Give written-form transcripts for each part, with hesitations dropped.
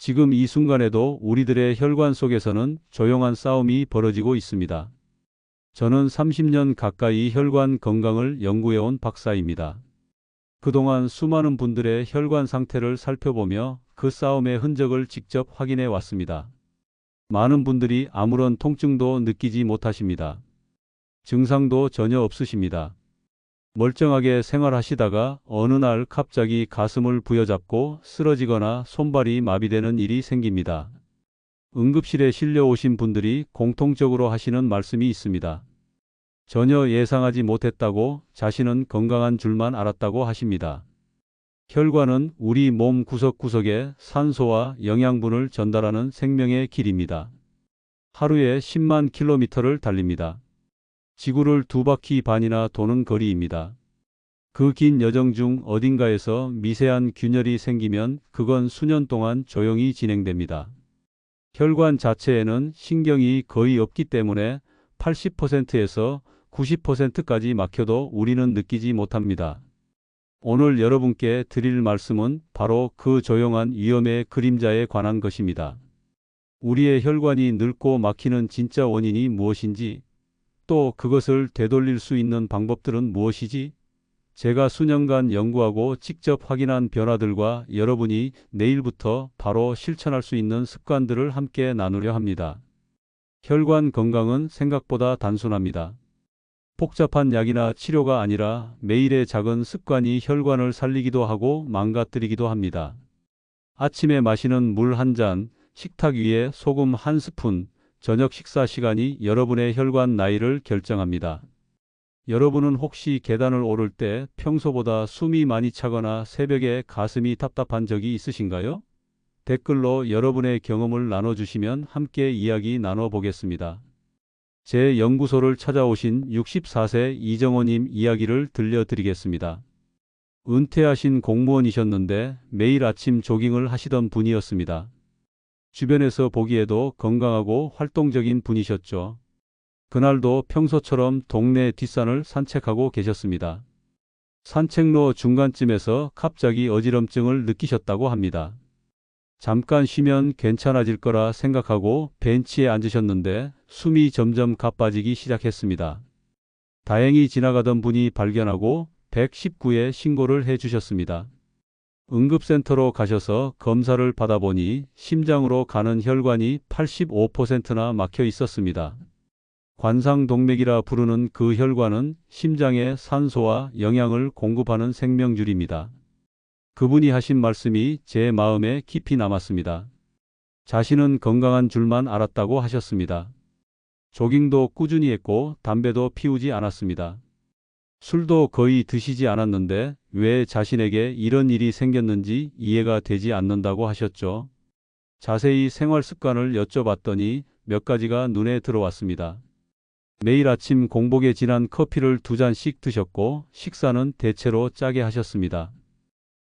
지금 이 순간에도 우리들의 혈관 속에서는 조용한 싸움이 벌어지고 있습니다. 저는 30년 가까이 혈관 건강을 연구해온 박사입니다. 그동안 수많은 분들의 혈관 상태를 살펴보며 그 싸움의 흔적을 직접 확인해 왔습니다. 많은 분들이 아무런 통증도 느끼지 못하십니다. 증상도 전혀 없으십니다. 멀쩡하게 생활하시다가 어느 날 갑자기 가슴을 부여잡고 쓰러지거나 손발이 마비되는 일이 생깁니다. 응급실에 실려오신 분들이 공통적으로 하시는 말씀이 있습니다. 전혀 예상하지 못했다고, 자신은 건강한 줄만 알았다고 하십니다. 혈관은 우리 몸 구석구석에 산소와 영양분을 전달하는 생명의 길입니다. 하루에 10만 킬로미터를 달립니다. 지구를 2바퀴 반이나 도는 거리입니다. 그 긴 여정 중 어딘가에서 미세한 균열이 생기면 그건 수년 동안 조용히 진행됩니다. 혈관 자체에는 신경이 거의 없기 때문에 80%에서 90%까지 막혀도 우리는 느끼지 못합니다. 오늘 여러분께 드릴 말씀은 바로 그 조용한 위험의 그림자에 관한 것입니다. 우리의 혈관이 늙고 막히는 진짜 원인이 무엇인지, 또 그것을 되돌릴 수 있는 방법들은 무엇이지? 제가 수년간 연구하고 직접 확인한 변화들과 여러분이 내일부터 바로 실천할 수 있는 습관들을 함께 나누려 합니다. 혈관 건강은 생각보다 단순합니다. 복잡한 약이나 치료가 아니라 매일의 작은 습관이 혈관을 살리기도 하고 망가뜨리기도 합니다. 아침에 마시는 물 한 잔, 식탁 위에 소금 한 스푼, 저녁 식사 시간이 여러분의 혈관 나이를 결정합니다. 여러분은 혹시 계단을 오를 때 평소보다 숨이 많이 차거나 새벽에 가슴이 답답한 적이 있으신가요? 댓글로 여러분의 경험을 나눠주시면 함께 이야기 나눠보겠습니다. 제 연구소를 찾아오신 64세 이정호님 이야기를 들려드리겠습니다. 은퇴하신 공무원이셨는데 매일 아침 조깅을 하시던 분이었습니다. 주변에서 보기에도 건강하고 활동적인 분이셨죠. 그날도 평소처럼 동네 뒷산을 산책하고 계셨습니다. 산책로 중간쯤에서 갑자기 어지럼증을 느끼셨다고 합니다. 잠깐 쉬면 괜찮아질 거라 생각하고 벤치에 앉으셨는데 숨이 점점 가빠지기 시작했습니다. 다행히 지나가던 분이 발견하고 119에 신고를 해주셨습니다. 응급센터로 가셔서 검사를 받아보니 심장으로 가는 혈관이 85%나 막혀 있었습니다. 관상동맥이라 부르는 그 혈관은 심장에 산소와 영양을 공급하는 생명줄입니다. 그분이 하신 말씀이 제 마음에 깊이 남았습니다. 자신은 건강한 줄만 알았다고 하셨습니다. 조깅도 꾸준히 했고 담배도 피우지 않았습니다. 술도 거의 드시지 않았는데 왜 자신에게 이런 일이 생겼는지 이해가 되지 않는다고 하셨죠. 자세히 생활 습관을 여쭤봤더니 몇 가지가 눈에 들어왔습니다. 매일 아침 공복에 진한 커피를 2잔씩 드셨고 식사는 대체로 짜게 하셨습니다.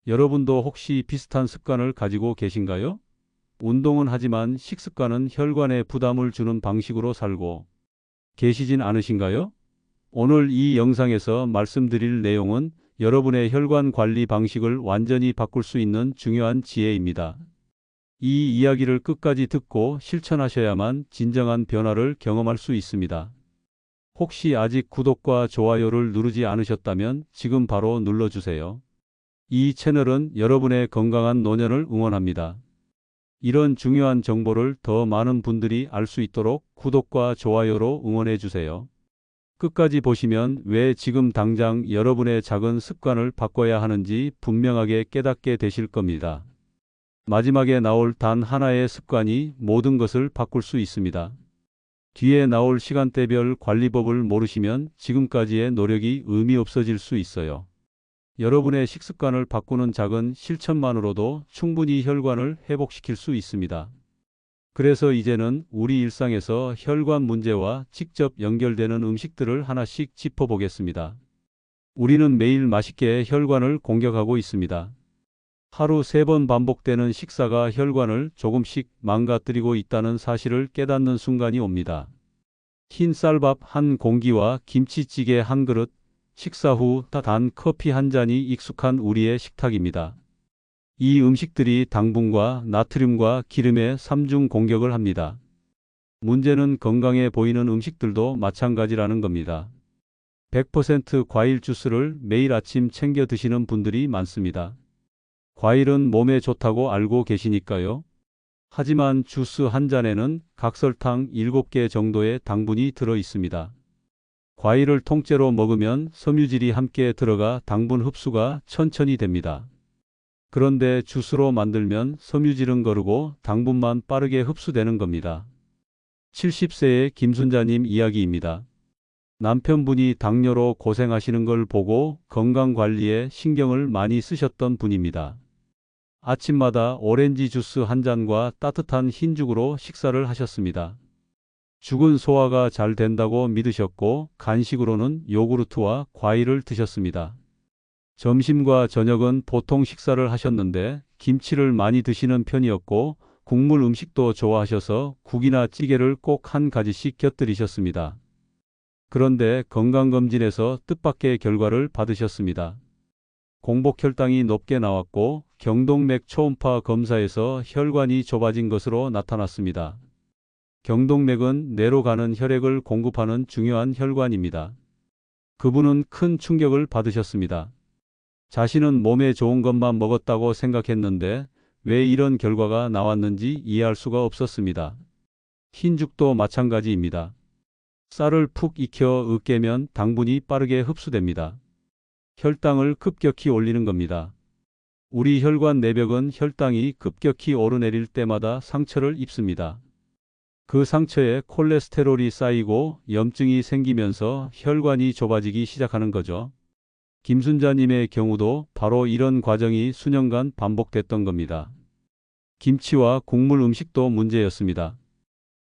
여러분도 혹시 비슷한 습관을 가지고 계신가요? 운동은 하지만 식습관은 혈관에 부담을 주는 방식으로 살고 계시진 않으신가요? 오늘 이 영상에서 말씀드릴 내용은 여러분의 혈관 관리 방식을 완전히 바꿀 수 있는 중요한 지혜입니다. 이 이야기를 끝까지 듣고 실천하셔야만 진정한 변화를 경험할 수 있습니다. 혹시 아직 구독과 좋아요를 누르지 않으셨다면 지금 바로 눌러주세요. 이 채널은 여러분의 건강한 노년을 응원합니다. 이런 중요한 정보를 더 많은 분들이 알 수 있도록 구독과 좋아요로 응원해 주세요. 끝까지 보시면 왜 지금 당장 여러분의 작은 습관을 바꿔야 하는지 분명하게 깨닫게 되실 겁니다. 마지막에 나올 단 하나의 습관이 모든 것을 바꿀 수 있습니다. 뒤에 나올 시간대별 관리법을 모르시면 지금까지의 노력이 의미 없어질 수 있어요. 여러분의 식습관을 바꾸는 작은 실천만으로도 충분히 혈관을 회복시킬 수 있습니다. 그래서 이제는 우리 일상에서 혈관 문제와 직접 연결되는 음식들을 하나씩 짚어보겠습니다. 우리는 매일 맛있게 혈관을 공격하고 있습니다. 하루 3번 반복되는 식사가 혈관을 조금씩 망가뜨리고 있다는 사실을 깨닫는 순간이 옵니다. 흰 쌀밥 한 공기와 김치찌개 한 그릇, 식사 후 단 커피 한 잔이 익숙한 우리의 식탁입니다. 이 음식들이 당분과 나트륨과 기름의 삼중 공격을 합니다. 문제는 건강해 보이는 음식들도 마찬가지라는 겁니다. 100% 과일 주스를 매일 아침 챙겨 드시는 분들이 많습니다. 과일은 몸에 좋다고 알고 계시니까요. 하지만 주스 한 잔에는 각설탕 7개 정도의 당분이 들어 있습니다. 과일을 통째로 먹으면 섬유질이 함께 들어가 당분 흡수가 천천히 됩니다. 그런데 주스로 만들면 섬유질은 거르고 당분만 빠르게 흡수되는 겁니다. 70세의 김순자님 이야기입니다. 남편분이 당뇨로 고생하시는 걸 보고 건강관리에 신경을 많이 쓰셨던 분입니다. 아침마다 오렌지 주스 한 잔과 따뜻한 흰죽으로 식사를 하셨습니다. 죽은 소화가 잘 된다고 믿으셨고 간식으로는 요구르트와 과일을 드셨습니다. 점심과 저녁은 보통 식사를 하셨는데 김치를 많이 드시는 편이었고 국물 음식도 좋아하셔서 국이나 찌개를 꼭 한 가지씩 곁들이셨습니다. 그런데 건강검진에서 뜻밖의 결과를 받으셨습니다. 공복 혈당이 높게 나왔고 경동맥 초음파 검사에서 혈관이 좁아진 것으로 나타났습니다. 경동맥은 뇌로 가는 혈액을 공급하는 중요한 혈관입니다. 그분은 큰 충격을 받으셨습니다. 자신은 몸에 좋은 것만 먹었다고 생각했는데 왜 이런 결과가 나왔는지 이해할 수가 없었습니다. 흰죽도 마찬가지입니다. 쌀을 푹 익혀 으깨면 당분이 빠르게 흡수됩니다. 혈당을 급격히 올리는 겁니다. 우리 혈관 내벽은 혈당이 급격히 오르내릴 때마다 상처를 입습니다. 그 상처에 콜레스테롤이 쌓이고 염증이 생기면서 혈관이 좁아지기 시작하는 거죠. 김순자님의 경우도 바로 이런 과정이 수년간 반복됐던 겁니다. 김치와 국물 음식도 문제였습니다.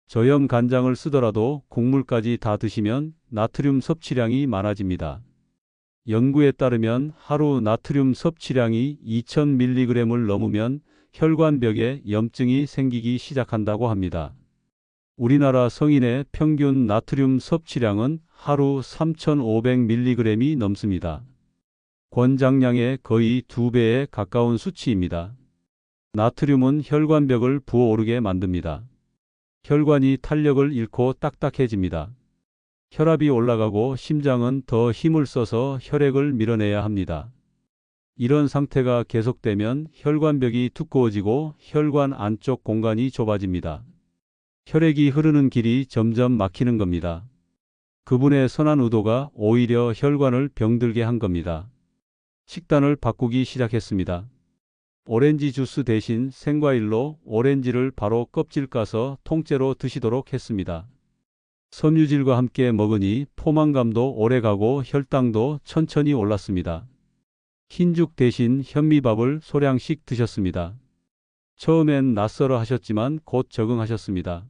저염 간장을 쓰더라도 국물까지 다 드시면 나트륨 섭취량이 많아집니다. 연구에 따르면 하루 나트륨 섭취량이 2000mg을 넘으면 혈관벽에 염증이 생기기 시작한다고 합니다. 우리나라 성인의 평균 나트륨 섭취량은 하루 3500mg이 넘습니다. 권장량의 거의 2배에 가까운 수치입니다. 나트륨은 혈관벽을 부어오르게 만듭니다. 혈관이 탄력을 잃고 딱딱해집니다. 혈압이 올라가고 심장은 더 힘을 써서 혈액을 밀어내야 합니다. 이런 상태가 계속되면 혈관벽이 두꺼워지고 혈관 안쪽 공간이 좁아집니다. 혈액이 흐르는 길이 점점 막히는 겁니다. 그분의 선한 의도가 오히려 혈관을 병들게 한 겁니다. 식단을 바꾸기 시작했습니다. 오렌지 주스 대신 생과일로 오렌지를 바로 껍질 까서 통째로 드시도록 했습니다. 섬유질과 함께 먹으니 포만감도 오래가고 혈당도 천천히 올랐습니다. 흰죽 대신 현미밥을 소량씩 드셨습니다. 처음엔 낯설어 하셨지만 곧 적응하셨습니다.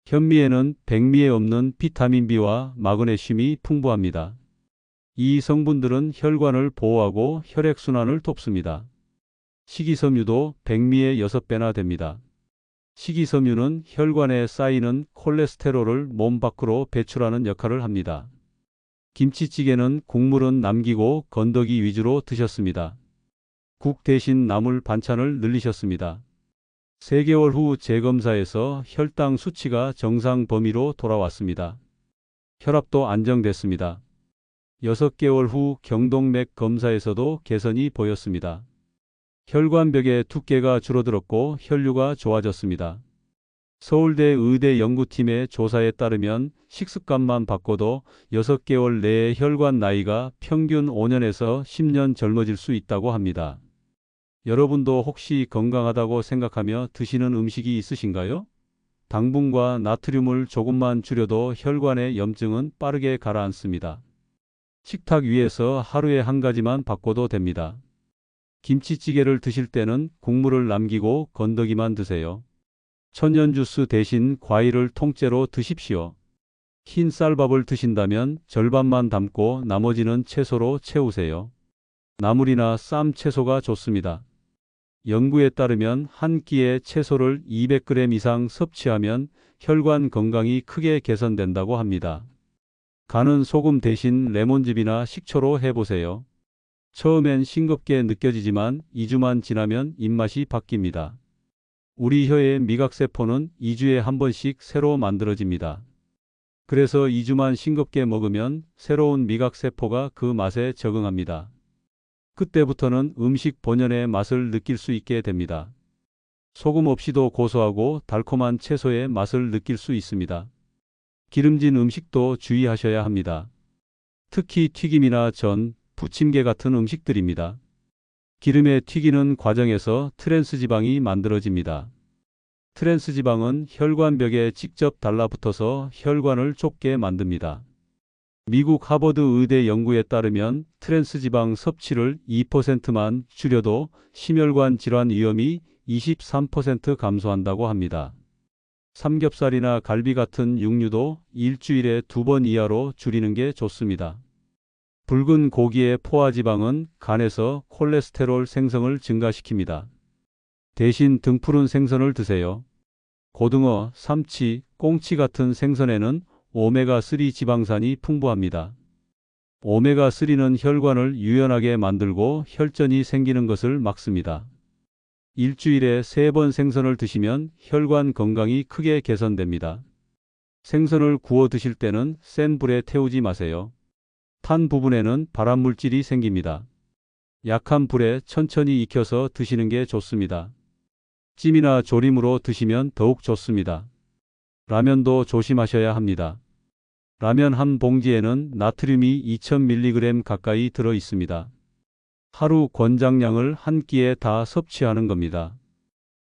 현미에는 백미에 없는 비타민 B와 마그네슘이 풍부합니다. 이 성분들은 혈관을 보호하고 혈액순환을 돕습니다. 식이섬유도 백미의 6배나 됩니다. 식이섬유는 혈관에 쌓이는 콜레스테롤을 몸 밖으로 배출하는 역할을 합니다. 김치찌개는 국물은 남기고 건더기 위주로 드셨습니다. 국 대신 나물 반찬을 늘리셨습니다. 3개월 후 재검사에서 혈당 수치가 정상 범위로 돌아왔습니다. 혈압도 안정됐습니다. 6개월 후 경동맥 검사에서도 개선이 보였습니다. 혈관벽의 두께가 줄어들었고 혈류가 좋아졌습니다. 서울대 의대 연구팀의 조사에 따르면 식습관만 바꿔도 6개월 내에 혈관 나이가 평균 5년에서 10년 젊어질 수 있다고 합니다. 여러분도 혹시 건강하다고 생각하며 드시는 음식이 있으신가요? 당분과 나트륨을 조금만 줄여도 혈관의 염증은 빠르게 가라앉습니다. 식탁 위에서 하루에 한 가지만 바꿔도 됩니다. 김치찌개를 드실 때는 국물을 남기고 건더기만 드세요. 천연 주스 대신 과일을 통째로 드십시오. 흰 쌀밥을 드신다면 절반만 담고 나머지는 채소로 채우세요. 나물이나 쌈 채소가 좋습니다. 연구에 따르면 한 끼에 채소를 200g 이상 섭취하면 혈관 건강이 크게 개선된다고 합니다. 간은 소금 대신 레몬즙이나 식초로 해보세요. 처음엔 싱겁게 느껴지지만 2주만 지나면 입맛이 바뀝니다. 우리 혀의 미각세포는 2주에 한 번씩 새로 만들어집니다. 그래서 2주만 싱겁게 먹으면 새로운 미각세포가 그 맛에 적응합니다. 그때부터는 음식 본연의 맛을 느낄 수 있게 됩니다. 소금 없이도 고소하고 달콤한 채소의 맛을 느낄 수 있습니다. 기름진 음식도 주의하셔야 합니다. 특히 튀김이나 전, 부침개 같은 음식들입니다. 기름에 튀기는 과정에서 트랜스 지방이 만들어집니다. 트랜스 지방은 혈관벽에 직접 달라붙어서 혈관을 좁게 만듭니다. 미국 하버드 의대 연구에 따르면 트랜스 지방 섭취를 2%만 줄여도 심혈관 질환 위험이 23% 감소한다고 합니다. 삼겹살이나 갈비 같은 육류도 일주일에 2번 이하로 줄이는 게 좋습니다. 붉은 고기의 포화지방은 간에서 콜레스테롤 생성을 증가시킵니다. 대신 등푸른 생선을 드세요. 고등어, 삼치, 꽁치 같은 생선에는 오메가3 지방산이 풍부합니다. 오메가3는 혈관을 유연하게 만들고 혈전이 생기는 것을 막습니다. 일주일에 3번 생선을 드시면 혈관 건강이 크게 개선됩니다. 생선을 구워 드실 때는 센 불에 태우지 마세요. 탄 부분에는 발암물질이 생깁니다. 약한 불에 천천히 익혀서 드시는 게 좋습니다. 찜이나 조림으로 드시면 더욱 좋습니다. 라면도 조심하셔야 합니다. 라면 한 봉지에는 나트륨이 2000mg 가까이 들어 있습니다. 하루 권장량을 한 끼에 다 섭취하는 겁니다.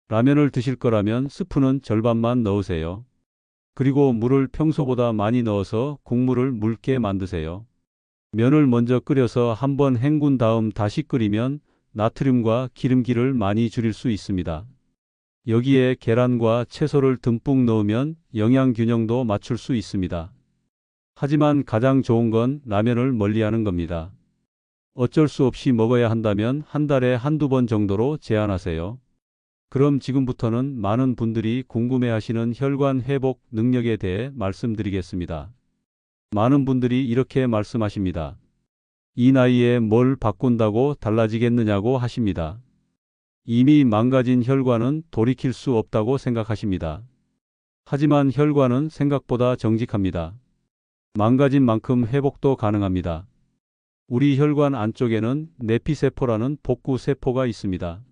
라면을 드실 거라면 스프는 절반만 넣으세요. 그리고 물을 평소보다 많이 넣어서 국물을 묽게 만드세요. 면을 먼저 끓여서 한번 헹군 다음 다시 끓이면 나트륨과 기름기를 많이 줄일 수 있습니다. 여기에 계란과 채소를 듬뿍 넣으면 영양 균형도 맞출 수 있습니다. 하지만 가장 좋은 건 라면을 멀리하는 겁니다. 어쩔 수 없이 먹어야 한다면 한 달에 한두 번 정도로 제한하세요. 그럼 지금부터는 많은 분들이 궁금해하시는 혈관 회복 능력에 대해 말씀드리겠습니다. 많은 분들이 이렇게 말씀하십니다. 이 나이에 뭘 바꾼다고 달라지겠느냐고 하십니다. 이미 망가진 혈관은 돌이킬 수 없다고 생각하십니다. 하지만 혈관은 생각보다 정직합니다. 망가진 만큼 회복도 가능합니다. 우리 혈관 안쪽에는 내피세포라는 복구세포가 있습니다.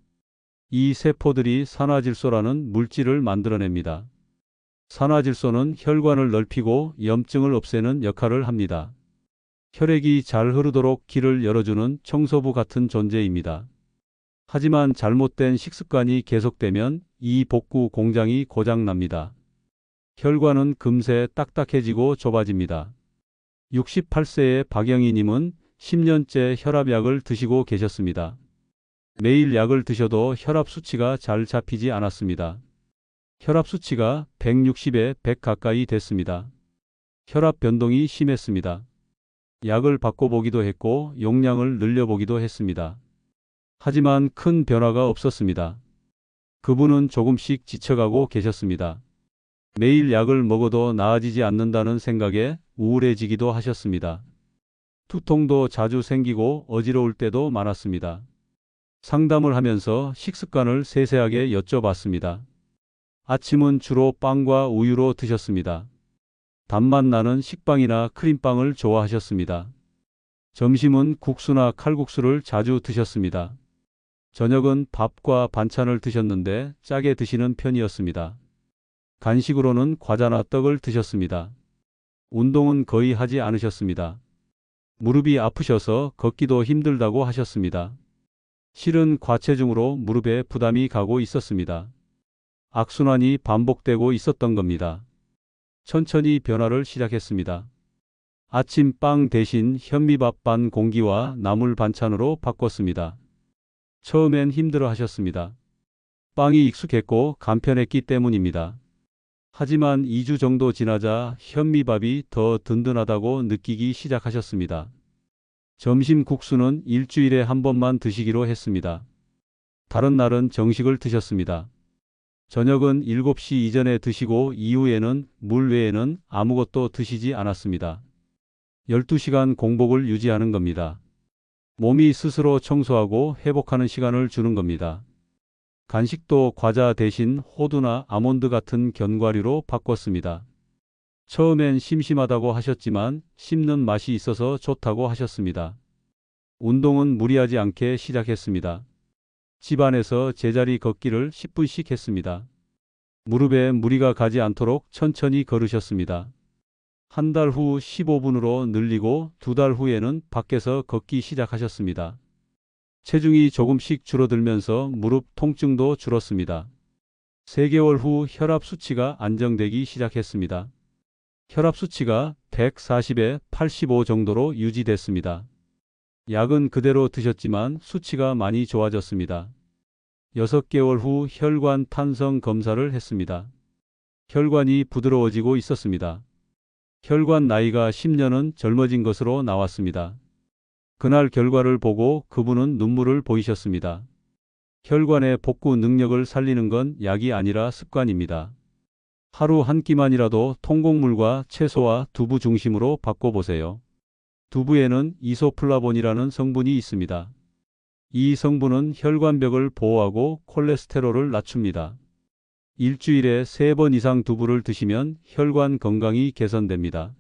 이 세포들이 산화질소라는 물질을 만들어냅니다. 산화질소는 혈관을 넓히고 염증을 없애는 역할을 합니다. 혈액이 잘 흐르도록 길을 열어주는 청소부 같은 존재입니다. 하지만 잘못된 식습관이 계속되면 이 복구 공장이 고장납니다. 혈관은 금세 딱딱해지고 좁아집니다. 68세의 박영희님은 10년째 혈압약을 드시고 계셨습니다. 매일 약을 드셔도 혈압 수치가 잘 잡히지 않았습니다. 혈압 수치가 160에 100 가까이 됐습니다. 혈압 변동이 심했습니다. 약을 바꿔보기도 했고 용량을 늘려보기도 했습니다. 하지만 큰 변화가 없었습니다. 그분은 조금씩 지쳐가고 계셨습니다. 매일 약을 먹어도 나아지지 않는다는 생각에 우울해지기도 하셨습니다. 두통도 자주 생기고 어지러울 때도 많았습니다. 상담을 하면서 식습관을 세세하게 여쭤봤습니다. 아침은 주로 빵과 우유로 드셨습니다. 단맛 나는 식빵이나 크림빵을 좋아하셨습니다. 점심은 국수나 칼국수를 자주 드셨습니다. 저녁은 밥과 반찬을 드셨는데 짜게 드시는 편이었습니다. 간식으로는 과자나 떡을 드셨습니다. 운동은 거의 하지 않으셨습니다. 무릎이 아프셔서 걷기도 힘들다고 하셨습니다. 실은 과체중으로 무릎에 부담이 가고 있었습니다. 악순환이 반복되고 있었던 겁니다. 천천히 변화를 시작했습니다. 아침 빵 대신 현미밥 반 공기와 나물 반찬으로 바꿨습니다. 처음엔 힘들어 하셨습니다. 빵이 익숙했고 간편했기 때문입니다. 하지만 2주 정도 지나자 현미밥이 더 든든하다고 느끼기 시작하셨습니다. 점심 국수는 일주일에 한 번만 드시기로 했습니다. 다른 날은 정식을 드셨습니다. 저녁은 7시 이전에 드시고 이후에는 물 외에는 아무것도 드시지 않았습니다. 12시간 공복을 유지하는 겁니다. 몸이 스스로 청소하고 회복하는 시간을 주는 겁니다. 간식도 과자 대신 호두나 아몬드 같은 견과류로 바꿨습니다. 처음엔 심심하다고 하셨지만 씹는 맛이 있어서 좋다고 하셨습니다. 운동은 무리하지 않게 시작했습니다. 집 안에서 제자리 걷기를 10분씩 했습니다. 무릎에 무리가 가지 않도록 천천히 걸으셨습니다. 한 달 후 15분으로 늘리고 2달 후에는 밖에서 걷기 시작하셨습니다. 체중이 조금씩 줄어들면서 무릎 통증도 줄었습니다. 3개월 후 혈압 수치가 안정되기 시작했습니다. 혈압 수치가 140에 85 정도로 유지됐습니다. 약은 그대로 드셨지만 수치가 많이 좋아졌습니다. 6개월 후 혈관 탄성 검사를 했습니다. 혈관이 부드러워지고 있었습니다. 혈관 나이가 10년은 젊어진 것으로 나왔습니다. 그날 결과를 보고 그분은 눈물을 보이셨습니다. 혈관의 복구 능력을 살리는 건 약이 아니라 습관입니다. 하루 한 끼만이라도 통곡물과 채소와 두부 중심으로 바꿔보세요. 두부에는 이소플라본이라는 성분이 있습니다. 이 성분은 혈관벽을 보호하고 콜레스테롤을 낮춥니다. 일주일에 3번 이상 두부를 드시면 혈관 건강이 개선됩니다.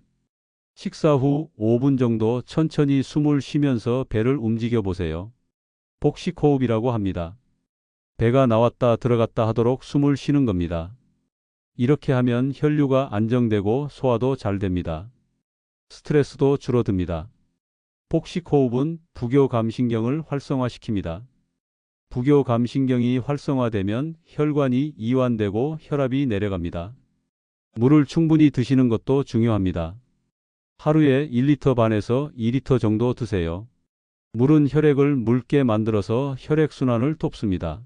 식사 후 5분 정도 천천히 숨을 쉬면서 배를 움직여 보세요. 복식호흡이라고 합니다. 배가 나왔다 들어갔다 하도록 숨을 쉬는 겁니다. 이렇게 하면 혈류가 안정되고 소화도 잘 됩니다. 스트레스도 줄어듭니다. 복식호흡은 부교감신경을 활성화시킵니다. 부교감신경이 활성화되면 혈관이 이완되고 혈압이 내려갑니다. 물을 충분히 드시는 것도 중요합니다. 하루에 1리터 반에서 2리터 정도 드세요. 물은 혈액을 묽게 만들어서 혈액순환을 돕습니다.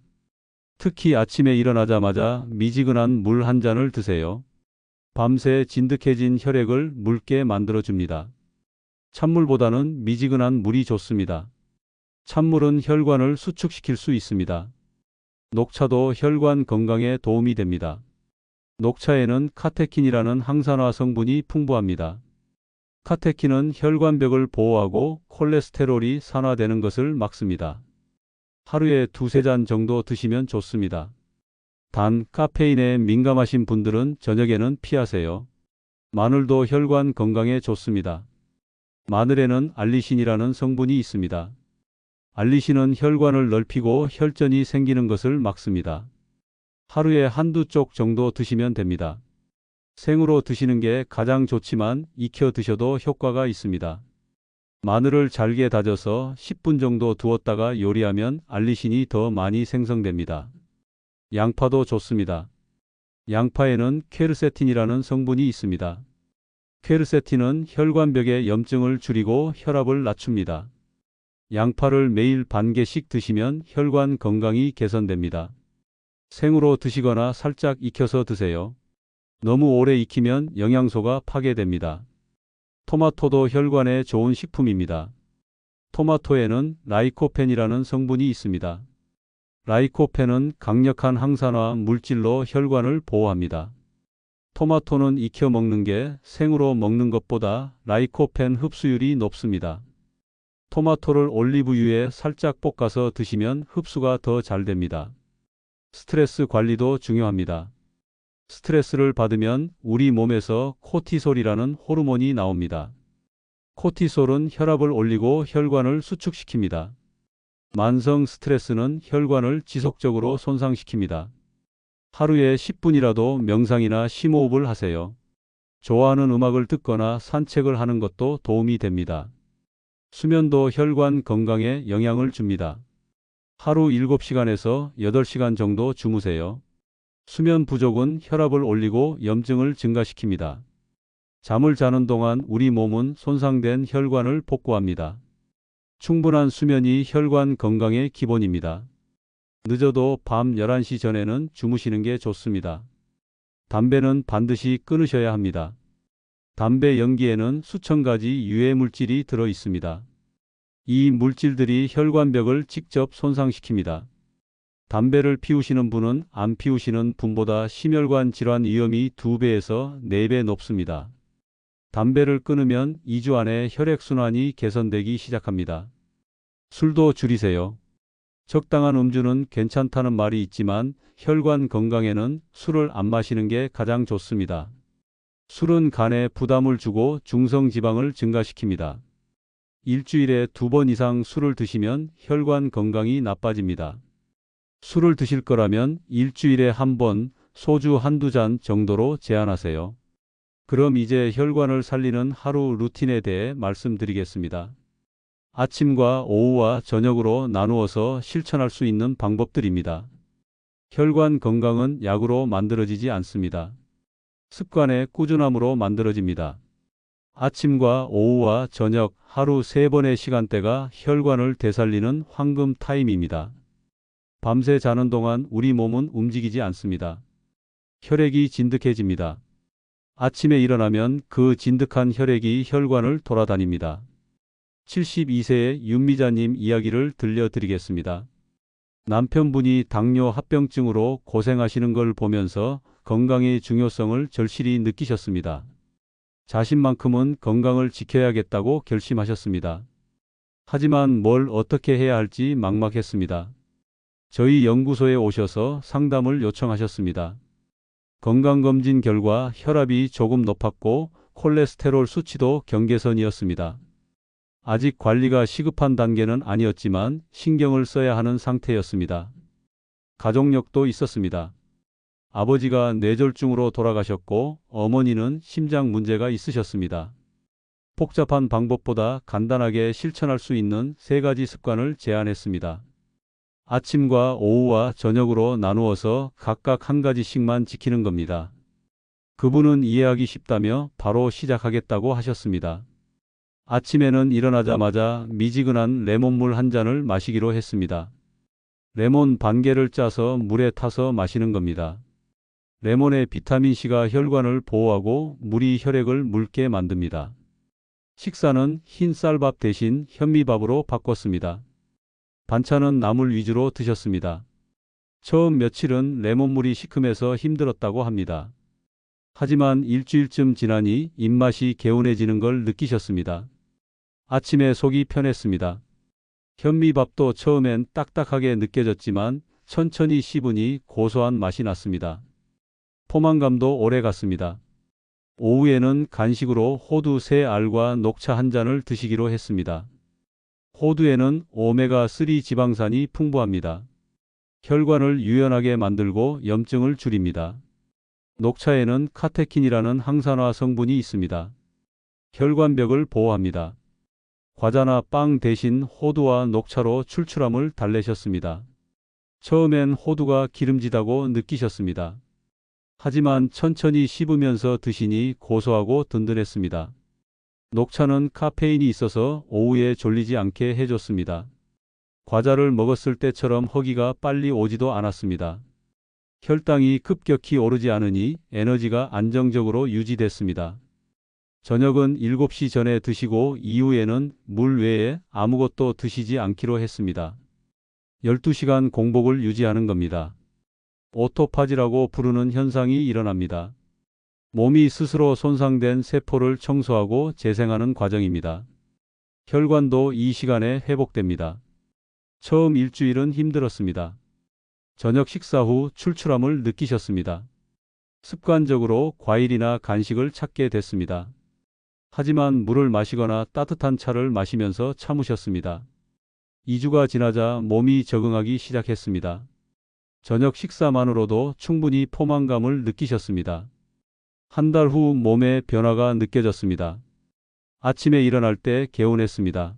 특히 아침에 일어나자마자 미지근한 물 한 잔을 드세요. 밤새 진득해진 혈액을 묽게 만들어줍니다. 찬물보다는 미지근한 물이 좋습니다. 찬물은 혈관을 수축시킬 수 있습니다. 녹차도 혈관 건강에 도움이 됩니다. 녹차에는 카테킨이라는 항산화 성분이 풍부합니다. 카테킨은 혈관벽을 보호하고 콜레스테롤이 산화되는 것을 막습니다. 하루에 2~3잔 정도 드시면 좋습니다. 단, 카페인에 민감하신 분들은 저녁에는 피하세요. 마늘도 혈관 건강에 좋습니다. 마늘에는 알리신이라는 성분이 있습니다. 알리신은 혈관을 넓히고 혈전이 생기는 것을 막습니다. 하루에 1~2쪽 정도 드시면 됩니다. 생으로 드시는 게 가장 좋지만 익혀 드셔도 효과가 있습니다. 마늘을 잘게 다져서 10분 정도 두었다가 요리하면 알리신이 더 많이 생성됩니다. 양파도 좋습니다. 양파에는 퀘르세틴이라는 성분이 있습니다. 퀘르세틴은 혈관벽의 염증을 줄이고 혈압을 낮춥니다. 양파를 매일 반 개씩 드시면 혈관 건강이 개선됩니다. 생으로 드시거나 살짝 익혀서 드세요. 너무 오래 익히면 영양소가 파괴됩니다. 토마토도 혈관에 좋은 식품입니다. 토마토에는 라이코펜이라는 성분이 있습니다. 라이코펜은 강력한 항산화 물질로 혈관을 보호합니다. 토마토는 익혀 먹는 게 생으로 먹는 것보다 라이코펜 흡수율이 높습니다. 토마토를 올리브유에 살짝 볶아서 드시면 흡수가 더 잘 됩니다. 스트레스 관리도 중요합니다. 스트레스를 받으면 우리 몸에서 코티솔이라는 호르몬이 나옵니다. 코티솔은 혈압을 올리고 혈관을 수축시킵니다. 만성 스트레스는 혈관을 지속적으로 손상시킵니다. 하루에 10분이라도 명상이나 심호흡을 하세요. 좋아하는 음악을 듣거나 산책을 하는 것도 도움이 됩니다. 수면도 혈관 건강에 영향을 줍니다. 하루 7시간에서 8시간 정도 주무세요. 수면 부족은 혈압을 올리고 염증을 증가시킵니다. 잠을 자는 동안 우리 몸은 손상된 혈관을 복구합니다. 충분한 수면이 혈관 건강의 기본입니다. 늦어도 밤 11시 전에는 주무시는 게 좋습니다. 담배는 반드시 끊으셔야 합니다. 담배 연기에는 수천 가지 유해 물질이 들어 있습니다. 이 물질들이 혈관벽을 직접 손상시킵니다. 담배를 피우시는 분은 안 피우시는 분보다 심혈관 질환 위험이 2배에서 4배 높습니다. 담배를 끊으면 2주 안에 혈액순환이 개선되기 시작합니다. 술도 줄이세요. 적당한 음주는 괜찮다는 말이 있지만 혈관 건강에는 술을 안 마시는 게 가장 좋습니다. 술은 간에 부담을 주고 중성지방을 증가시킵니다. 일주일에 2번 이상 술을 드시면 혈관 건강이 나빠집니다. 술을 드실 거라면 일주일에 1번, 소주 한두 잔 정도로 제한하세요. 그럼 이제 혈관을 살리는 하루 루틴에 대해 말씀드리겠습니다. 아침과 오후와 저녁으로 나누어서 실천할 수 있는 방법들입니다. 혈관 건강은 약으로 만들어지지 않습니다. 습관의 꾸준함으로 만들어집니다. 아침과 오후와 저녁 하루 3번의 시간대가 혈관을 되살리는 황금 타임입니다. 밤새 자는 동안 우리 몸은 움직이지 않습니다. 혈액이 진득해집니다. 아침에 일어나면 그 진득한 혈액이 혈관을 돌아다닙니다. 72세의 윤미자님 이야기를 들려드리겠습니다. 남편분이 당뇨 합병증으로 고생하시는 걸 보면서 건강의 중요성을 절실히 느끼셨습니다. 자신만큼은 건강을 지켜야겠다고 결심하셨습니다. 하지만 뭘 어떻게 해야 할지 막막했습니다. 저희 연구소에 오셔서 상담을 요청하셨습니다. 건강검진 결과 혈압이 조금 높았고 콜레스테롤 수치도 경계선이었습니다. 아직 관리가 시급한 단계는 아니었지만 신경을 써야 하는 상태였습니다. 가족력도 있었습니다. 아버지가 뇌졸중으로 돌아가셨고 어머니는 심장 문제가 있으셨습니다. 복잡한 방법보다 간단하게 실천할 수 있는 3가지 습관을 제안했습니다. 아침과 오후와 저녁으로 나누어서 각각 1가지씩만 지키는 겁니다. 그분은 이해하기 쉽다며 바로 시작하겠다고 하셨습니다. 아침에는 일어나자마자 미지근한 레몬물 1잔을 마시기로 했습니다. 레몬 반 개를 짜서 물에 타서 마시는 겁니다. 레몬의 비타민C가 혈관을 보호하고 물이 혈액을 묽게 만듭니다. 식사는 흰 쌀밥 대신 현미밥으로 바꿨습니다. 반찬은 나물 위주로 드셨습니다. 처음 며칠은 레몬물이 시큼해서 힘들었다고 합니다. 하지만 일주일쯤 지나니 입맛이 개운해지는 걸 느끼셨습니다. 아침에 속이 편했습니다. 현미밥도 처음엔 딱딱하게 느껴졌지만 천천히 씹으니 고소한 맛이 났습니다. 포만감도 오래 갔습니다. 오후에는 간식으로 호두 3알과 녹차 1잔을 드시기로 했습니다. 호두에는 오메가3 지방산이 풍부합니다. 혈관을 유연하게 만들고 염증을 줄입니다. 녹차에는 카테킨이라는 항산화 성분이 있습니다. 혈관벽을 보호합니다. 과자나 빵 대신 호두와 녹차로 출출함을 달래셨습니다. 처음엔 호두가 기름지다고 느끼셨습니다. 하지만 천천히 씹으면서 드시니 고소하고 든든했습니다. 녹차는 카페인이 있어서 오후에 졸리지 않게 해줬습니다. 과자를 먹었을 때처럼 허기가 빨리 오지도 않았습니다. 혈당이 급격히 오르지 않으니 에너지가 안정적으로 유지됐습니다. 저녁은 7시 전에 드시고 이후에는 물 외에 아무것도 드시지 않기로 했습니다. 12시간 공복을 유지하는 겁니다. 오토파지라고 부르는 현상이 일어납니다. 몸이 스스로 손상된 세포를 청소하고 재생하는 과정입니다. 혈관도 이 시간에 회복됩니다. 처음 일주일은 힘들었습니다. 저녁 식사 후 출출함을 느끼셨습니다. 습관적으로 과일이나 간식을 찾게 됐습니다. 하지만 물을 마시거나 따뜻한 차를 마시면서 참으셨습니다. 2주가 지나자 몸이 적응하기 시작했습니다. 저녁 식사만으로도 충분히 포만감을 느끼셨습니다. 1달 후 몸에 변화가 느껴졌습니다. 아침에 일어날 때 개운했습니다.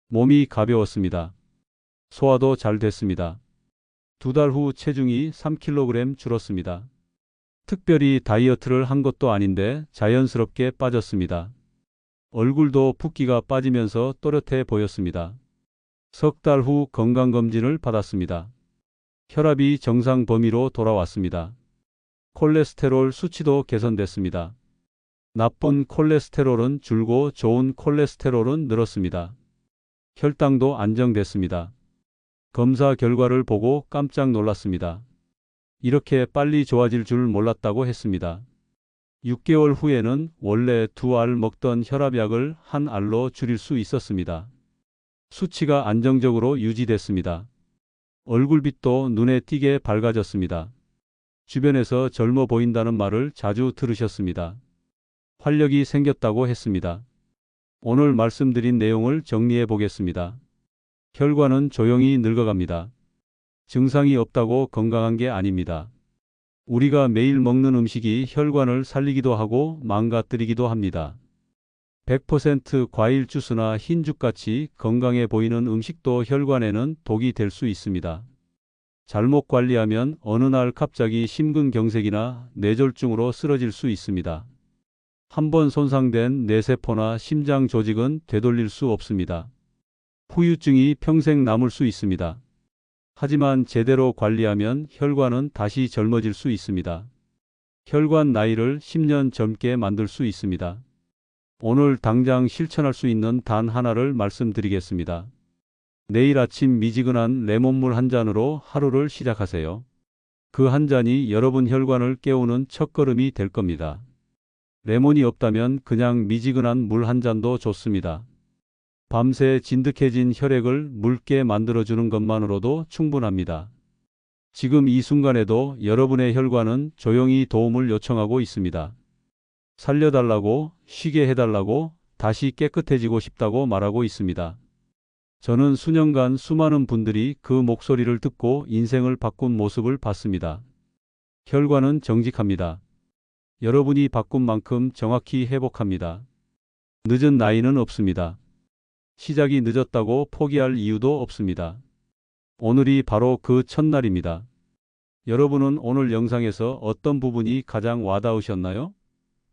몸이 가벼웠습니다. 소화도 잘 됐습니다. 2달 후 체중이 3kg 줄었습니다. 특별히 다이어트를 한 것도 아닌데 자연스럽게 빠졌습니다. 얼굴도 붓기가 빠지면서 또렷해 보였습니다. 3달 후 건강검진을 받았습니다. 혈압이 정상 범위로 돌아왔습니다. 콜레스테롤 수치도 개선됐습니다. 나쁜 콜레스테롤은 줄고 좋은 콜레스테롤은 늘었습니다. 혈당도 안정됐습니다. 검사 결과를 보고 깜짝 놀랐습니다. 이렇게 빨리 좋아질 줄 몰랐다고 했습니다. 6개월 후에는 원래 2알 먹던 혈압약을 1알로 줄일 수 있었습니다. 수치가 안정적으로 유지됐습니다. 얼굴빛도 눈에 띄게 밝아졌습니다. 주변에서 젊어 보인다는 말을 자주 들으셨습니다. 활력이 생겼다고 했습니다. 오늘 말씀드린 내용을 정리해 보겠습니다. 혈관은 조용히 늙어갑니다. 증상이 없다고 건강한 게 아닙니다. 우리가 매일 먹는 음식이 혈관을 살리기도 하고 망가뜨리기도 합니다. 100% 과일 주스나 흰죽같이 건강해 보이는 음식도 혈관에는 독이 될 수 있습니다. 잘못 관리하면 어느 날 갑자기 심근경색이나 뇌졸중으로 쓰러질 수 있습니다. 한번 손상된 뇌세포나 심장 조직은 되돌릴 수 없습니다. 후유증이 평생 남을 수 있습니다. 하지만 제대로 관리하면 혈관은 다시 젊어질 수 있습니다. 혈관 나이를 10년 젊게 만들 수 있습니다. 오늘 당장 실천할 수 있는 단 하나를 말씀드리겠습니다. 내일 아침 미지근한 레몬물 한 잔으로 하루를 시작하세요. 그 한 잔이 여러분 혈관을 깨우는 첫걸음이 될 겁니다. 레몬이 없다면 그냥 미지근한 물 한 잔도 좋습니다. 밤새 진득해진 혈액을 묽게 만들어주는 것만으로도 충분합니다. 지금 이 순간에도 여러분의 혈관은 조용히 도움을 요청하고 있습니다. 살려달라고, 쉬게 해달라고, 다시 깨끗해지고 싶다고 말하고 있습니다. 저는 수년간 수많은 분들이 그 목소리를 듣고 인생을 바꾼 모습을 봤습니다. 혈관은 정직합니다. 여러분이 바꾼 만큼 정확히 회복합니다. 늦은 나이는 없습니다. 시작이 늦었다고 포기할 이유도 없습니다. 오늘이 바로 그 첫날입니다. 여러분은 오늘 영상에서 어떤 부분이 가장 와닿으셨나요?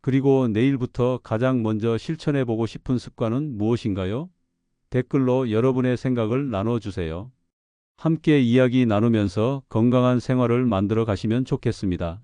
그리고 내일부터 가장 먼저 실천해보고 싶은 습관은 무엇인가요? 댓글로 여러분의 생각을 나눠주세요. 함께 이야기 나누면서 건강한 생활을 만들어 가시면 좋겠습니다.